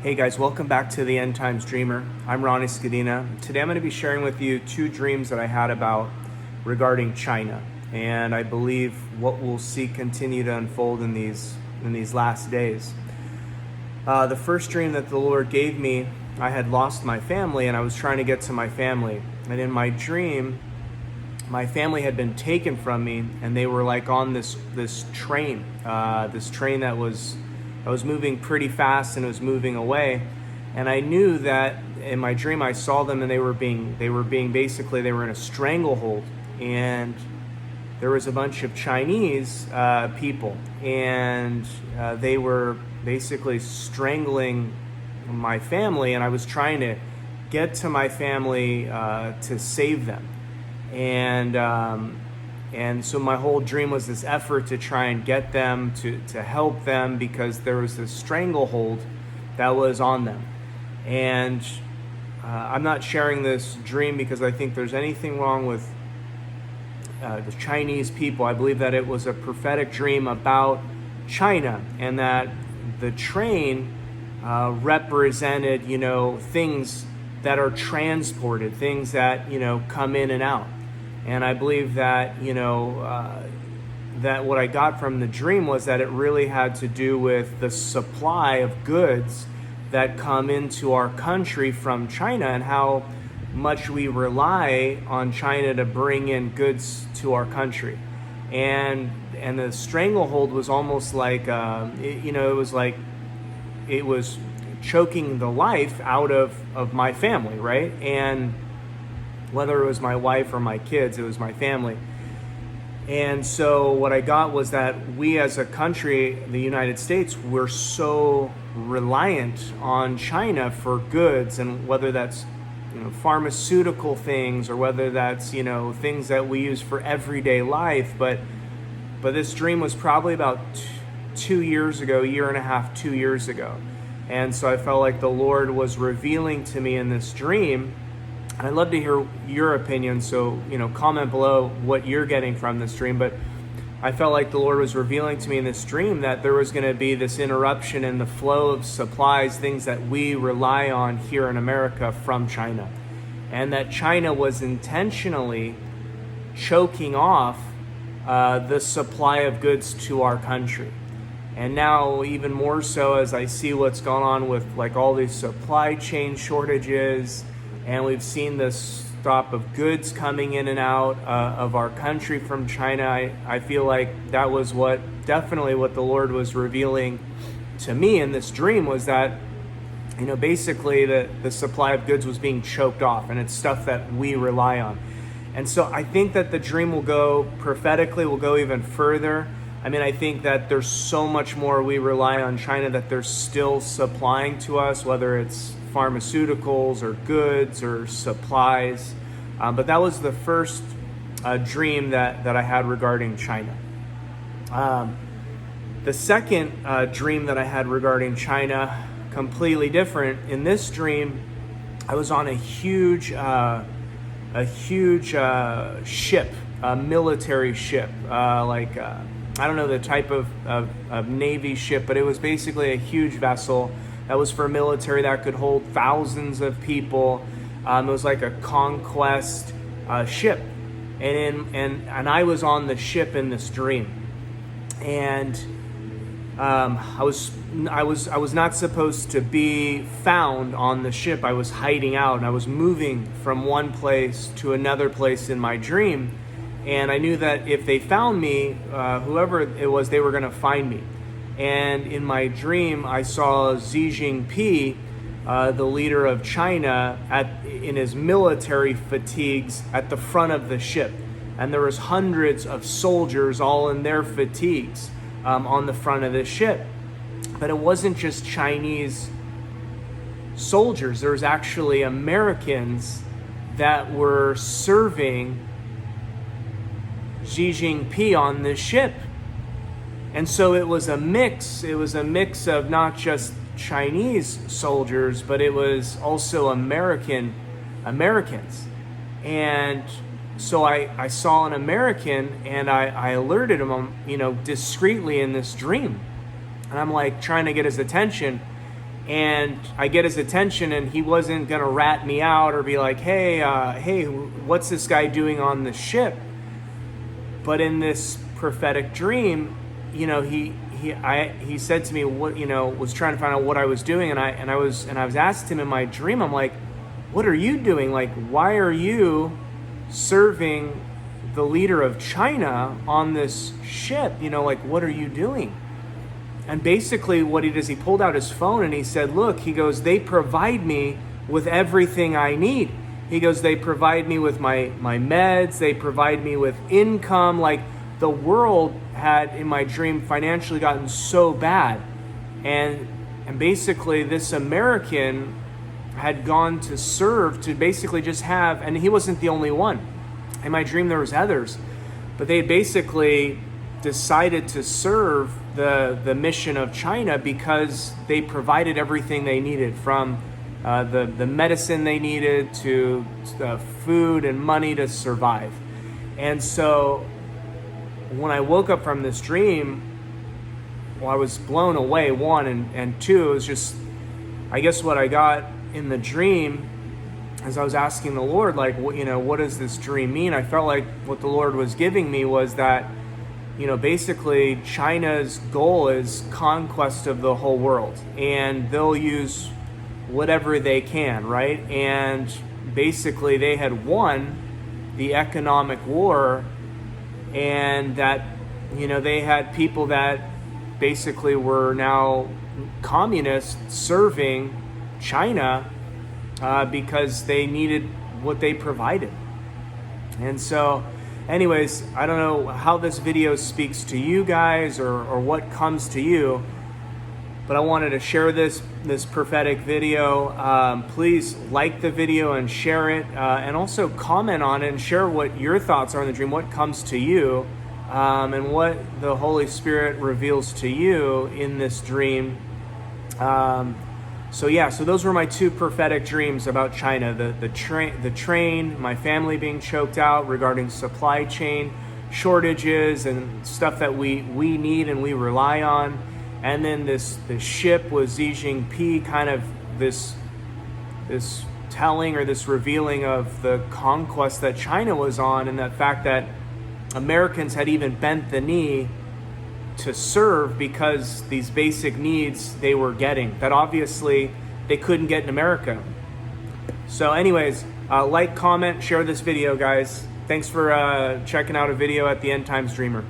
Hey guys, welcome back to the End Times Dreamer. I'm Ronnie Scadina. Today I'm going to be sharing with you two dreams that I had regarding China, and I believe what we'll see continue to unfold in these last days. The first dream that the Lord gave me, I had lost my family and I was trying to get to my family. And in my dream, my family had been taken from me, and they were like on this train that was moving pretty fast, and it was moving away. And I knew that in my dream I saw them, and they were in a stranglehold, and there was a bunch of Chinese people, and they were basically strangling my family, and I was trying to get to my family to save them. And so my whole dream was this effort to try and get them, to help them, because there was this stranglehold that was on them. And I'm not sharing this dream because I think there's anything wrong with the Chinese people. I believe that it was a prophetic dream about China, and that the train represented, things that are transported, things that, come in and out. And I believe that, that what I got from the dream was that it really had to do with the supply of goods that come into our country from China, and how much we rely on China to bring in goods to our country. And the stranglehold was almost like, it was choking the life out of my family, right? And whether it was my wife or my kids, it was my family. And so what I got was that we as a country, the United States, we're so reliant on China for goods, and whether that's pharmaceutical things, or whether that's things that we use for everyday life. But this dream was probably about 2 years ago, year and a half, 2 years ago. And so I felt like the Lord was revealing to me in this dream. And I'd love to hear your opinion, so comment below what you're getting from this dream. But I felt like the Lord was revealing to me in this dream that there was going to be this interruption in the flow of supplies, things that we rely on here in America, from China. And that China was intentionally choking off the supply of goods to our country. And now, even more so, as I see what's going on with like all these supply chain shortages, and we've seen this stop of goods coming in and out of our country from China, I feel like that was definitely what the Lord was revealing to me in this dream, was that basically the supply of goods was being choked off, and it's stuff that we rely on. And so I think that the dream will go prophetically, will go even further. I mean, I think that there's so much more we rely on China that they're still supplying to us, whether it's pharmaceuticals or goods or supplies. But that was the first dream that I had regarding China. The second dream that I had regarding China, completely different. In this dream, I was on a huge ship, a military ship, I don't know the type of Navy ship, but it was basically a huge vessel that was for military that could hold thousands of people. It was like a Conquest ship, and I was on the ship in this dream, and I was not supposed to be found on the ship. I was hiding out, and I was moving from one place to another place in my dream. And I knew that if they found me, whoever it was, they were going to find me. And in my dream, I saw Xi Jinping, the leader of China, in his military fatigues at the front of the ship. And there was hundreds of soldiers all in their fatigues on the front of the ship. But it wasn't just Chinese soldiers. There was actually Americans that were serving Xi Jinping on this ship. And so it was a mix of not just Chinese soldiers, but it was also Americans. And so I saw an American, and I alerted him, discreetly in this dream. And I'm like trying to get his attention. And I get his attention, and he wasn't going to rat me out or be like, hey, what's this guy doing on the ship? But in this prophetic dream, he said to me, what, was trying to find out what I was doing. And I was asked him in my dream, I'm like, what are you doing? Like, why are you serving the leader of China on this ship? Like, what are you doing? And basically what he does, he pulled out his phone and he said, look, he goes, they provide me with everything I need. He goes, they provide me with my meds, they provide me with income. Like, the world had, in my dream, financially gotten so bad. And basically this American had gone to serve, to basically just have, and he wasn't the only one. In my dream there was others, but they basically decided to serve the mission of China because they provided everything they needed, from the medicine they needed to food and money to survive. And so when I woke up from this dream, well, I was blown away, one, and two, it was just, I guess what I got in the dream, as I was asking the Lord, like, what does this dream mean? I felt like what the Lord was giving me was that, basically China's goal is conquest of the whole world, and they'll use whatever they can, right? And basically they had won the economic war, and that, they had people that basically were now communists serving China because they needed what they provided. And so anyways, I don't know how this video speaks to you guys or what comes to you, but I wanted to share this prophetic video. Please like the video and share it, and also comment on it and share what your thoughts are on the dream, what comes to you, and what the Holy Spirit reveals to you in this dream. So those were my two prophetic dreams about China. The train, my family being choked out regarding supply chain shortages and stuff that we need and we rely on. And then the ship was Xi Jinping, kind of this telling or this revealing of the conquest that China was on, and the fact that Americans had even bent the knee to serve because these basic needs they were getting that obviously they couldn't get in America. So anyways, like, comment, share this video, guys. Thanks for checking out a video at the End Times Dreamer.